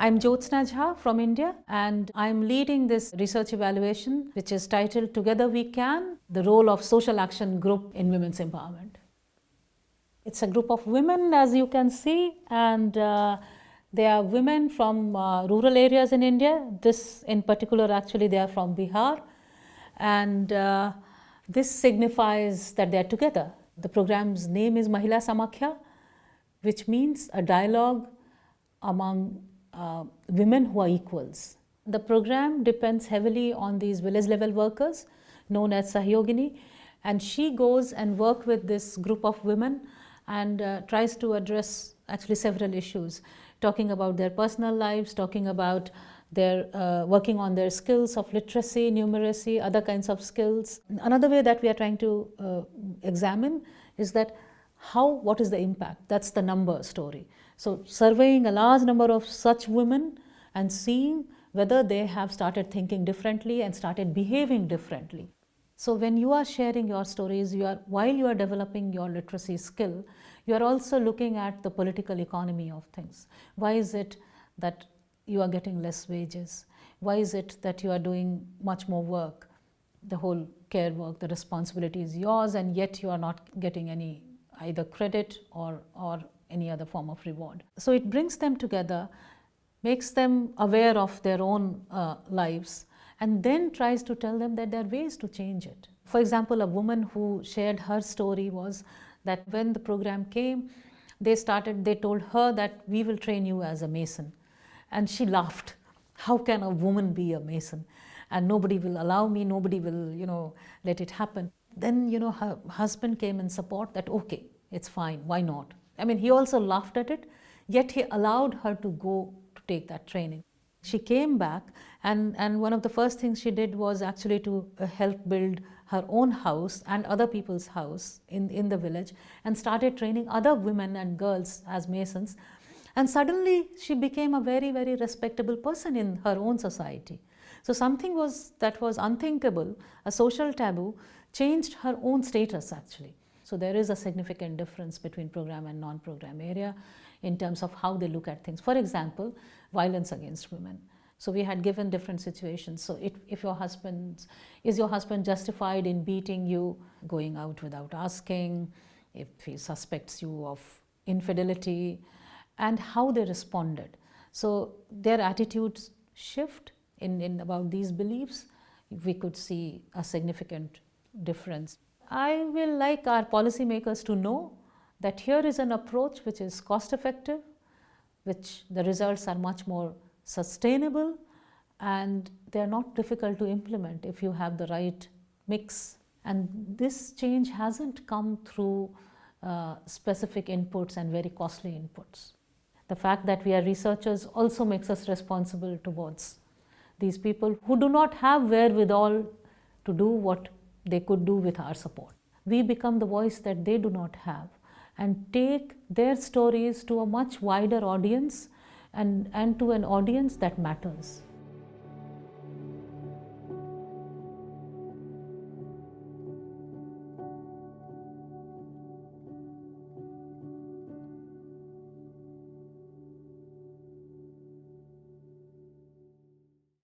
I'm Jyotsna Jha from India, and I'm leading this research evaluation which is titled Together We Can, the role of social action group in women's empowerment. It's a group of women, as you can see, and they are women from rural areas in India. This in particular, actually, they are from Bihar, and this signifies that they are together. The program's name is Mahila Samakhya, which means a dialogue among women who are equals. The program depends heavily on these village level workers known as Sahyogini, and she goes and works with this group of women and tries to address actually several issues, talking about their personal lives, talking about their working on their skills of literacy, numeracy, other kinds of skills. Another way that we are trying to examine is that what is the impact? That's the number story. So surveying a large number of such women and seeing whether they have started thinking differently and started behaving differently. So when you are sharing your stories, while you are developing your literacy skill, you are also looking at the political economy of things. Why is it that you are getting less wages? Why is it that you are doing much more work? The whole care work, the responsibility is yours, and yet you are not getting any either credit or any other form of reward. So it brings them together, makes them aware of their own lives, and then tries to tell them that there are ways to change it. For example, a woman who shared her story was that when the program came, they told her that we will train you as a mason. And she laughed. How can a woman be a mason? And nobody will allow me, nobody will, let it happen. Then, her husband came in support that, okay, it's fine, why not? I mean, he also laughed at it, yet he allowed her to go to take that training. She came back, and one of the first things she did was actually to help build her own house and other people's house in the village, and started training other women and girls as masons. And suddenly she became a very, very respectable person in her own society. So something that was unthinkable, a social taboo, changed her own status actually. So there is a significant difference between program and non-program area in terms of how they look at things. For example, violence against women. So we had given different situations. So if is your husband justified in beating you, going out without asking, if he suspects you of infidelity, and how they responded. So their attitudes shift in about these beliefs. We could see a significant difference. I will like our policymakers to know that here is an approach which is cost effective, which the results are much more sustainable, and they are not difficult to implement if you have the right mix. And this change hasn't come through specific inputs and very costly inputs. The fact that we are researchers also makes us responsible towards these people who do not have wherewithal to do what they could do with our support. We become the voice that they do not have and take their stories to a much wider audience and to an audience that matters.